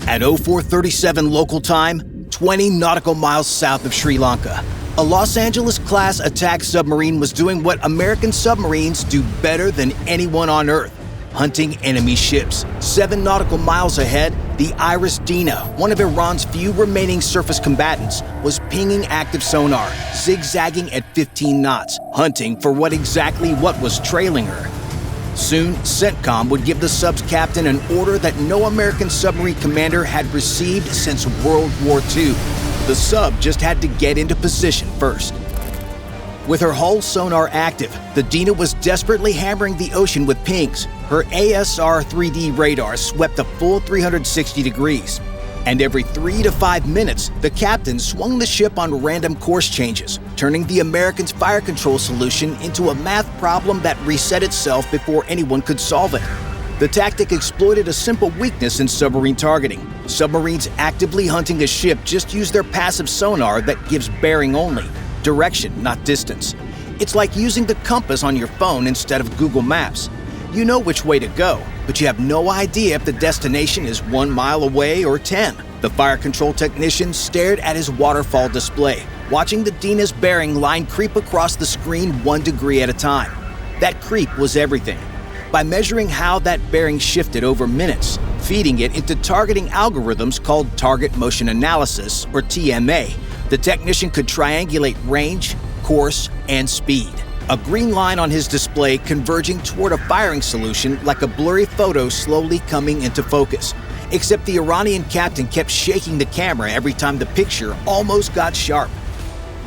At 0437 local time, 20 nautical miles south of Sri Lanka, a Los Angeles-class attack submarine was doing what American submarines do better than anyone on Earth: hunting enemy ships. 7 nautical miles ahead, the Iris Dina, one of Iran's few remaining surface combatants, was pinging active sonar, zigzagging at 15 knots, hunting for what was trailing her. Soon, CENTCOM would give the sub's captain an order that no American submarine commander had received since World War II. The sub just had to get into position first. With her hull sonar active, the Dina was desperately hammering the ocean with pings. Her ASR-3D radar swept a full 360 degrees. And every 3 to 5 minutes, the captain swung the ship on random course changes, turning the Americans' fire control solution into a math problem that reset itself before anyone could solve it. The tactic exploited a simple weakness in submarine targeting. Submarines actively hunting a ship just use their passive sonar that gives bearing only, direction, not distance. It's like using the compass on your phone instead of Google Maps. You know which way to go, but you have no idea if the destination is 1 mile away or 10. The fire control technician stared at his waterfall display, watching the Dina's bearing line creep across the screen 1 degree at a time. That creep was everything. By measuring how that bearing shifted over minutes, feeding it into targeting algorithms called Target Motion Analysis, or TMA, the technician could triangulate range, course, and speed. A green line on his display converging toward a firing solution like a blurry photo slowly coming into focus. Except the Iranian captain kept shaking the camera every time the picture almost got sharp.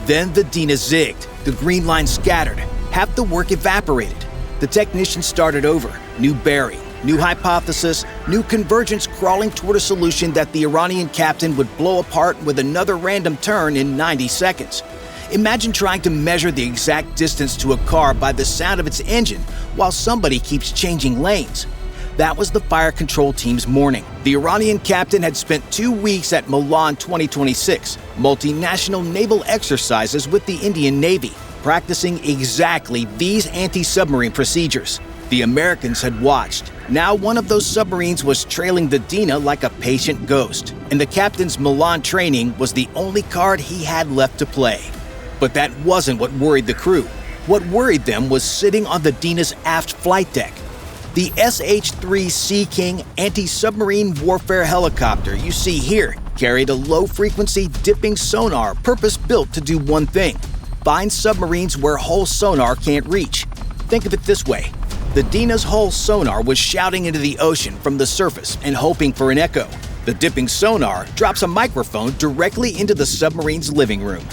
Then the Dina zigged. The green line scattered. Half the work evaporated. The technician started over. New bearing, new hypothesis, new convergence crawling toward a solution that the Iranian captain would blow apart with another random turn in 90 seconds. Imagine trying to measure the exact distance to a car by the sound of its engine while somebody keeps changing lanes. That was the fire control team's morning. The Iranian captain had spent 2 weeks at Milan 2026, multinational naval exercises with the Indian Navy, practicing exactly these anti-submarine procedures. The Americans had watched. Now one of those submarines was trailing the Dina like a patient ghost, and the captain's Milan training was the only card he had left to play. But that wasn't what worried the crew. What worried them was sitting on the Dina's aft flight deck. The SH-3 Sea King anti-submarine warfare helicopter you see here carried a low-frequency dipping sonar purpose-built to do one thing: find submarines where hull sonar can't reach. Think of it this way. The Dina's hull sonar was shouting into the ocean from the surface and hoping for an echo. The dipping sonar drops a microphone directly into the submarine's living room.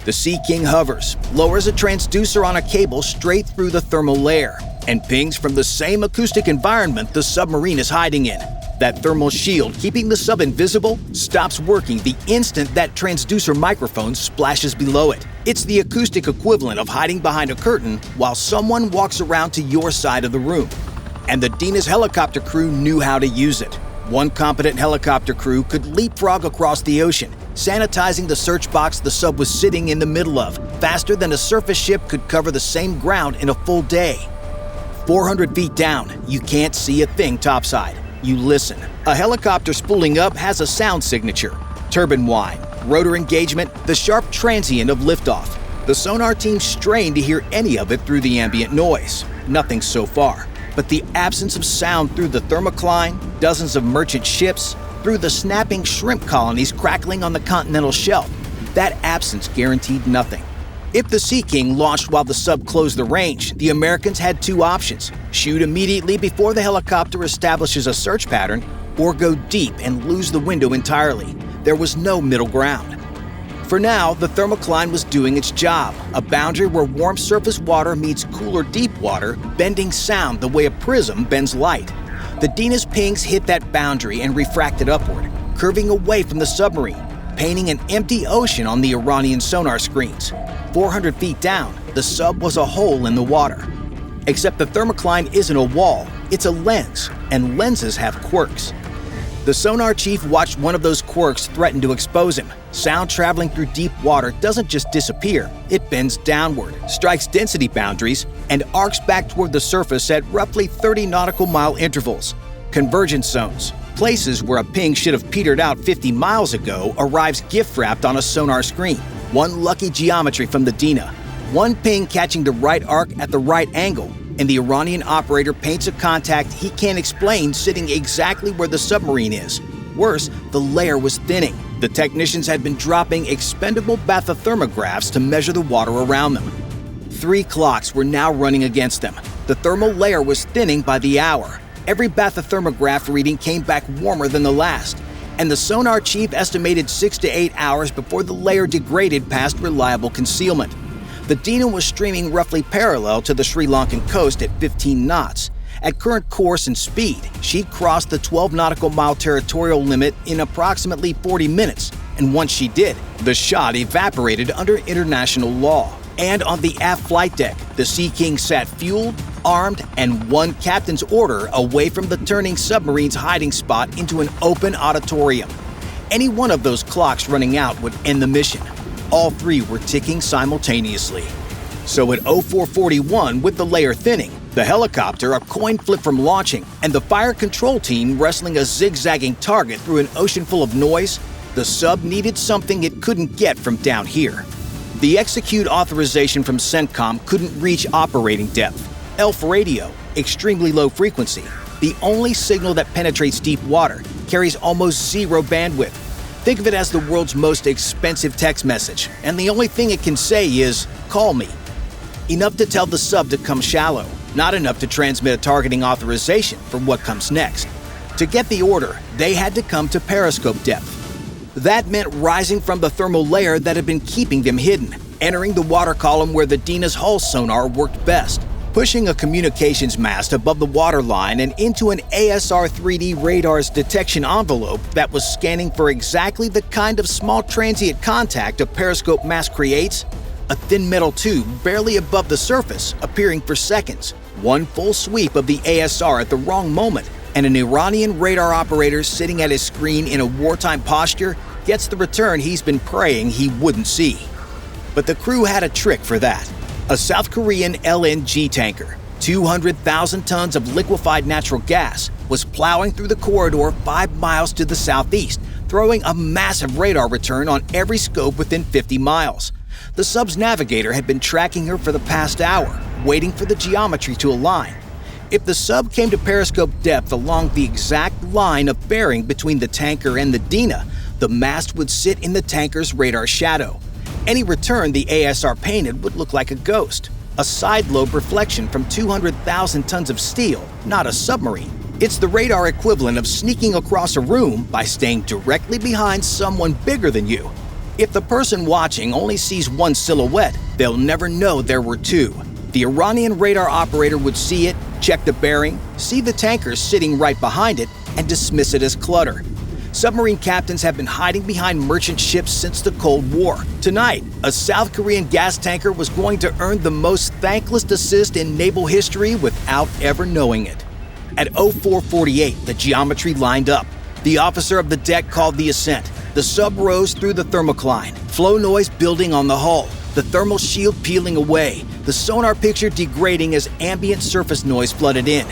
The Sea King hovers, lowers a transducer on a cable straight through the thermal layer, and pings from the same acoustic environment the submarine is hiding in. That thermal shield keeping the sub invisible stops working the instant that transducer microphone splashes below it. It's the acoustic equivalent of hiding behind a curtain while someone walks around to your side of the room. And the Dina's helicopter crew knew how to use it. One competent helicopter crew could leapfrog across the ocean, sanitizing the search box the sub was sitting in the middle of, faster than a surface ship could cover the same ground in a full day. 400 feet down, you can't see a thing topside. You listen. A helicopter spooling up has a sound signature: turbine whine, rotor engagement, the sharp transient of liftoff. The sonar team strained to hear any of it through the ambient noise. Nothing so far. But the absence of sound through the thermocline, dozens of merchant ships, through the snapping shrimp colonies crackling on the continental shelf, that absence guaranteed nothing. If the Sea King launched while the sub closed the range, the Americans had 2 options: shoot immediately before the helicopter establishes a search pattern, or go deep and lose the window entirely. There was no middle ground. For now, the thermocline was doing its job, a boundary where warm surface water meets cooler deep water, bending sound the way a prism bends light. The Dina's pings hit that boundary and refracted upward, curving away from the submarine, painting an empty ocean on the Iranian sonar screens. 400 feet down, the sub was a hole in the water. Except the thermocline isn't a wall, it's a lens, and lenses have quirks. The sonar chief watched one of those quirks threaten to expose him. Sound traveling through deep water doesn't just disappear, it bends downward, strikes density boundaries, and arcs back toward the surface at roughly 30 nautical mile intervals. Convergence zones, Places where a ping should have petered out 50 miles ago arrives gift-wrapped on a sonar screen. One lucky geometry from the Dina. One ping catching the right arc at the right angle, and the Iranian operator paints a contact he can't explain sitting exactly where the submarine is. Worse, the layer was thinning. The technicians had been dropping expendable bathythermographs to measure the water around them. 3 clocks were now running against them. The thermal layer was thinning by the hour. Every bathythermograph reading came back warmer than the last, and the sonar chief estimated 6 to 8 hours before the layer degraded past reliable concealment. The Dina was streaming roughly parallel to the Sri Lankan coast at 15 knots. At current course and speed, she'd cross the 12 nautical mile territorial limit in approximately 40 minutes, and once she did, the shot evaporated under international law. And on the aft flight deck, the Sea King sat fueled, armed, and one captain's order away from the turning submarine's hiding spot into an open auditorium. Any one of those clocks running out would end the mission. All 3 were ticking simultaneously. So at 0441, with the layer thinning, the helicopter a coin flip from launching, and the fire control team wrestling a zigzagging target through an ocean full of noise, the sub needed something it couldn't get from down here. The execute authorization from CENTCOM couldn't reach operating depth. ELF radio, extremely low frequency, the only signal that penetrates deep water, carries almost zero bandwidth. Think of it as the world's most expensive text message, and the only thing it can say is, "Call me." Enough to tell the sub to come shallow, not enough to transmit a targeting authorization for what comes next. To get the order, they had to come to periscope depth. That meant rising from the thermal layer that had been keeping them hidden, entering the water column where the Dina's hull sonar worked best, pushing a communications mast above the waterline and into an ASR-3D radar's detection envelope that was scanning for exactly the kind of small transient contact a periscope mast creates. A thin metal tube barely above the surface, appearing for seconds. One full sweep of the ASR at the wrong moment, and an Iranian radar operator sitting at his screen in a wartime posture gets the return he's been praying he wouldn't see. But the crew had a trick for that. A South Korean LNG tanker, 200,000 tons of liquefied natural gas, was plowing through the corridor 5 miles to the southeast, throwing a massive radar return on every scope within 50 miles. The sub's navigator had been tracking her for the past hour, waiting for the geometry to align. If the sub came to periscope depth along the exact line of bearing between the tanker and the Dina, the mast would sit in the tanker's radar shadow. Any return the ASR painted would look like a ghost, a side lobe reflection from 200,000 tons of steel, not a submarine. It's the radar equivalent of sneaking across a room by staying directly behind someone bigger than you. If the person watching only sees one silhouette, they'll never know there were 2. The Iranian radar operator would see it, check the bearing, see the tanker sitting right behind it, and dismiss it as clutter. Submarine captains have been hiding behind merchant ships since the Cold War. Tonight, a South Korean gas tanker was going to earn the most thankless assist in naval history without ever knowing it. At 0448, the geometry lined up. The officer of the deck called the ascent. The sub rose through the thermocline, flow noise building on the hull, the thermal shield peeling away, the sonar picture degrading as ambient surface noise flooded in.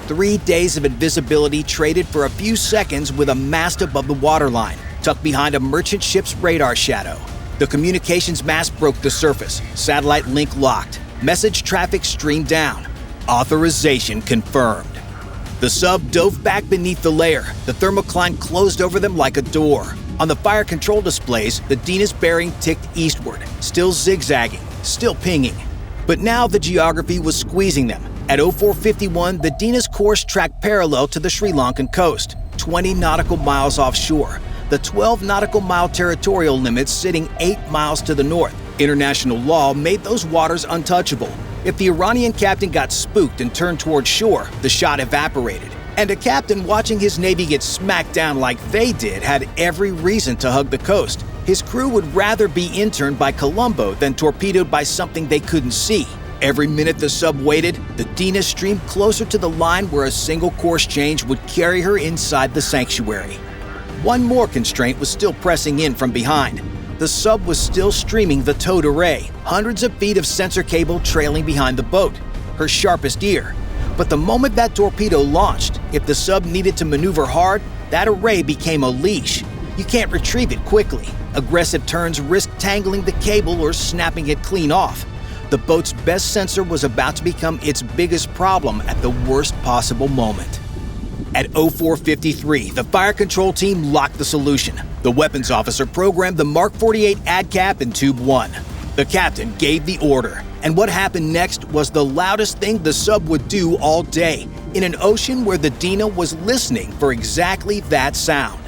3 days of invisibility traded for a few seconds with a mast above the waterline, tucked behind a merchant ship's radar shadow. The communications mast broke the surface, satellite link locked, message traffic streamed down. Authorization confirmed. The sub dove back beneath the layer, the thermocline closed over them like a door. On the fire control displays, the Dina's bearing ticked eastward, still zigzagging, still pinging. But now the geography was squeezing them. At 0451, the Dina's course tracked parallel to the Sri Lankan coast, 20 nautical miles offshore. The 12 nautical mile territorial limit sitting 8 miles to the north. International law made those waters untouchable. If the Iranian captain got spooked and turned toward shore, the shot evaporated. And a captain watching his navy get smacked down like they did had every reason to hug the coast. His crew would rather be interned by Colombo than torpedoed by something they couldn't see. Every minute the sub waited, the Dina streamed closer to the line where a single course change would carry her inside the sanctuary. One more constraint was still pressing in from behind. The sub was still streaming the towed array, hundreds of feet of sensor cable trailing behind the boat, her sharpest ear. But the moment that torpedo launched, if the sub needed to maneuver hard, that array became a leash. You can't retrieve it quickly. Aggressive turns risk tangling the cable or snapping it clean off. The boat's best sensor was about to become its biggest problem at the worst possible moment. At 04:53, the fire control team locked the solution. The weapons officer programmed the Mark 48 ad cap in Tube 1. The captain gave the order, and what happened next was the loudest thing the sub would do all day, in an ocean where the Dina was listening for exactly that sound.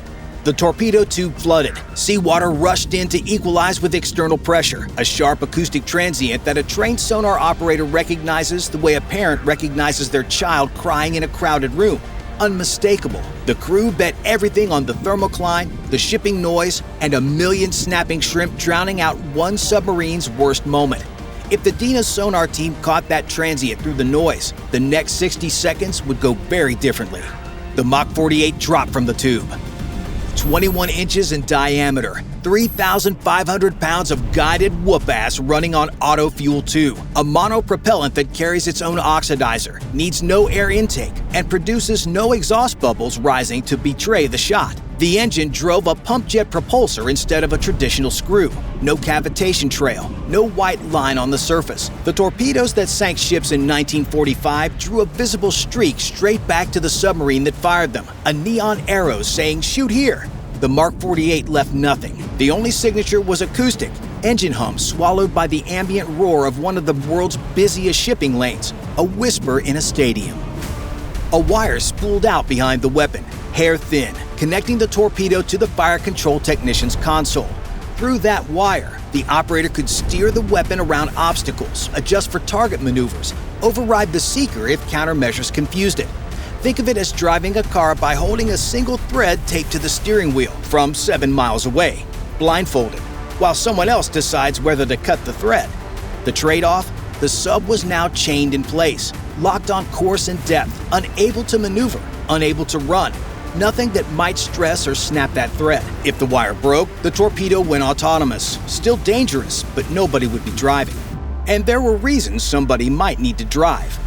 The torpedo tube flooded. Seawater rushed in to equalize with external pressure, a sharp acoustic transient that a trained sonar operator recognizes the way a parent recognizes their child crying in a crowded room. Unmistakable. The crew bet everything on the thermocline, the shipping noise, and a million snapping shrimp drowning out one submarine's worst moment. If the Dina sonar team caught that transient through the noise, the next 60 seconds would go very differently. The Mach 48 dropped from the tube. 21 inches in diameter, 3,500 pounds of guided whoop-ass running on auto fuel 2, a monopropellant that carries its own oxidizer, needs no air intake, and produces no exhaust bubbles rising to betray the shot. The engine drove a pump jet propulsor instead of a traditional screw. No cavitation trail, no white line on the surface. The torpedoes that sank ships in 1945 drew a visible streak straight back to the submarine that fired them, a neon arrow saying, "Shoot here." The Mark 48 left nothing. The only signature was acoustic, engine hum swallowed by the ambient roar of one of the world's busiest shipping lanes, a whisper in a stadium. A wire spooled out behind the weapon, hair thin, connecting the torpedo to the fire control technician's console. Through that wire, the operator could steer the weapon around obstacles, adjust for target maneuvers, override the seeker if countermeasures confused it. Think of it as driving a car by holding a single thread taped to the steering wheel from 7 miles away, blindfolded, while someone else decides whether to cut the thread. The trade-off? The sub was now chained in place, locked on course and depth, unable to maneuver, unable to run. Nothing that might stress or snap that thread. If the wire broke, the torpedo went autonomous. Still dangerous, but nobody would be driving. And there were reasons somebody might need to drive.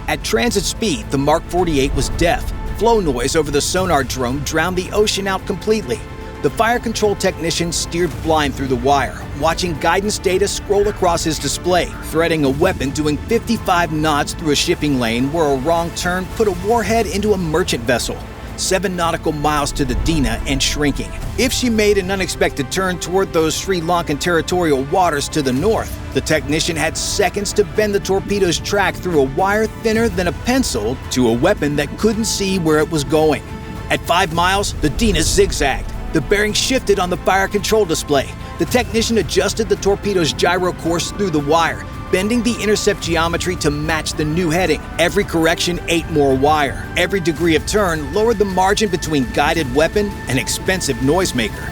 At transit speed, the Mark 48 was deaf. Flow noise over the sonar drone drowned the ocean out completely. The fire control technician steered blind through the wire, watching guidance data scroll across his display, threading a weapon doing 55 knots through a shipping lane where a wrong turn put a warhead into a merchant vessel. 7 nautical miles to the Dina and shrinking. If she made an unexpected turn toward those Sri Lankan territorial waters to the north, the technician had seconds to bend the torpedo's track through a wire thinner than a pencil to a weapon that couldn't see where it was going. At 5 miles, the Dina zigzagged. The bearing shifted on the fire control display. The technician adjusted the torpedo's gyro course through the wire, bending the intercept geometry to match the new heading. Every correction ate more wire. Every degree of turn lowered the margin between guided weapon and expensive noisemaker.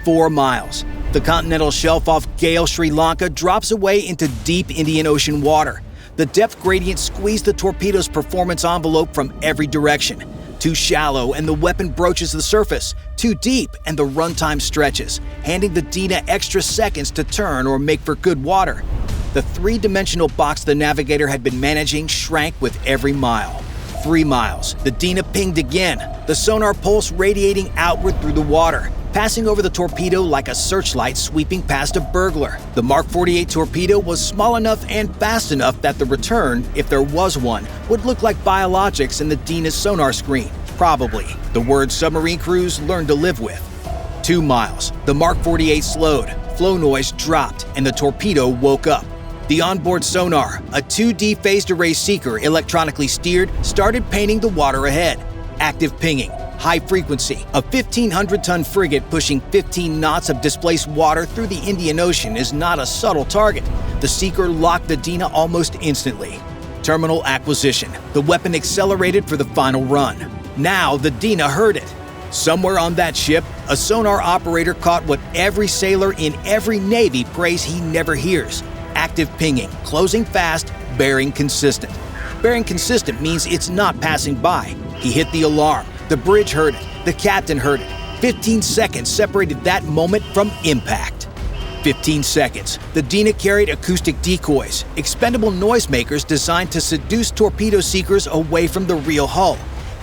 4 miles. The continental shelf off Gale, Sri Lanka drops away into deep Indian Ocean water. The depth gradient squeezed the torpedo's performance envelope from every direction. Too shallow and the weapon broaches the surface. Too deep and the runtime stretches, handing the Dina extra seconds to turn or make for good water. The 3-dimensional box the navigator had been managing shrank with every mile. 3 miles. The Dina pinged again, the sonar pulse radiating outward through the water, passing over the torpedo like a searchlight sweeping past a burglar. The Mark 48 torpedo was small enough and fast enough that the return, if there was one, would look like biologics in the Dina's sonar screen. Probably. The word submarine crews learned to live with. 2 miles. The Mark 48 slowed. Flow noise dropped, and the torpedo woke up. The onboard sonar, a 2D phased array seeker electronically steered, started painting the water ahead. Active pinging. High frequency. A 1,500-ton frigate pushing 15 knots of displaced water through the Indian Ocean is not a subtle target. The seeker locked the Dina almost instantly. Terminal acquisition. The weapon accelerated for the final run. Now the Dina heard it. Somewhere on that ship, a sonar operator caught what every sailor in every Navy prays he never hears. Active pinging, closing fast, bearing consistent. Bearing consistent means it's not passing by. He hit the alarm. The bridge heard it. The captain heard it. 15 seconds separated that moment from impact. 15 seconds. The Dina carried acoustic decoys, expendable noisemakers designed to seduce torpedo seekers away from the real hull.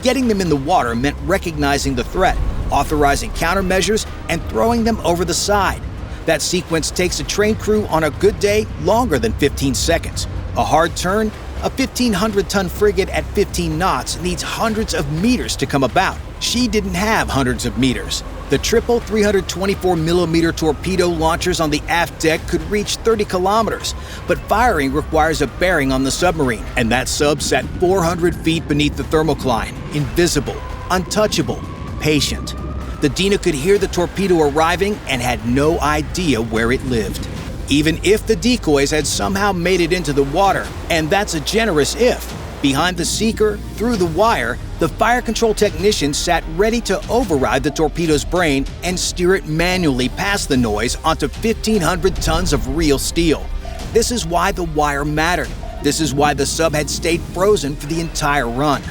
Getting them in the water meant recognizing the threat, authorizing countermeasures, and throwing them over the side. That sequence takes a trained crew on a good day longer than 15 seconds. A hard turn, a 1,500-ton frigate at 15 knots needs hundreds of meters to come about. She didn't have hundreds of meters. The triple 324mm torpedo launchers on the aft deck could reach 30 kilometers, but firing requires a bearing on the submarine, and that sub sat 400 feet beneath the thermocline, invisible, untouchable, patient. The Dina could hear the torpedo arriving and had no idea where it lived. Even if the decoys had somehow made it into the water, and that's a generous if. Behind the seeker, through the wire, the fire control technician sat ready to override the torpedo's brain and steer it manually past the noise onto 1,500 tons of real steel. This is why the wire mattered. This is why the sub had stayed frozen for the entire run.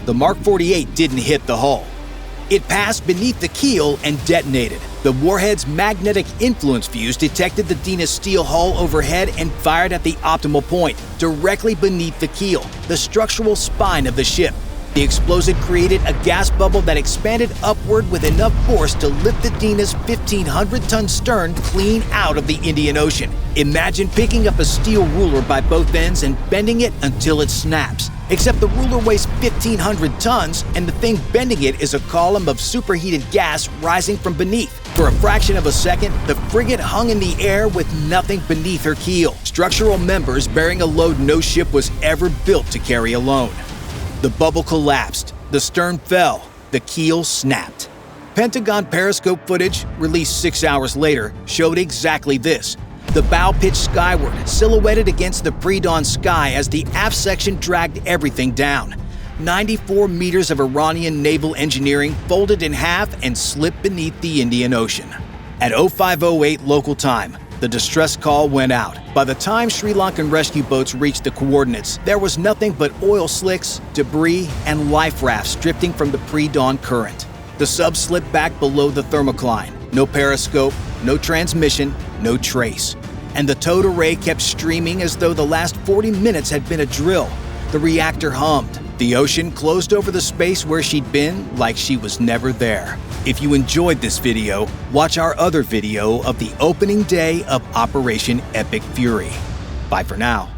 The Mark 48 didn't hit the hull. It passed beneath the keel and detonated. The warhead's magnetic influence fuse detected the Dina's steel hull overhead and fired at the optimal point, directly beneath the keel, the structural spine of the ship. The explosion created a gas bubble that expanded upward with enough force to lift the Dina's 1,500-ton stern clean out of the Indian Ocean. Imagine picking up a steel ruler by both ends and bending it until it snaps. Except the ruler weighs 1,500 tons, and the thing bending it is a column of superheated gas rising from beneath. For a fraction of a second, the frigate hung in the air with nothing beneath her keel. Structural members bearing a load no ship was ever built to carry alone. The bubble collapsed, the stern fell, the keel snapped. Pentagon periscope footage, released 6 hours later, showed exactly this. The bow pitched skyward, silhouetted against the pre-dawn sky as the aft section dragged everything down. 94 meters of Iranian naval engineering folded in half and slipped beneath the Indian Ocean. At 0508 local time, the distress call went out. By the time Sri Lankan rescue boats reached the coordinates, there was nothing but oil slicks, debris, and life rafts drifting from the pre-dawn current. The sub slipped back below the thermocline. No periscope, no transmission, no trace. And the towed array kept streaming as though the last 40 minutes had been a drill. The reactor hummed. The ocean closed over the space where she'd been like she was never there. If you enjoyed this video, watch our other video of the opening day of Operation Epic Fury. Bye for now.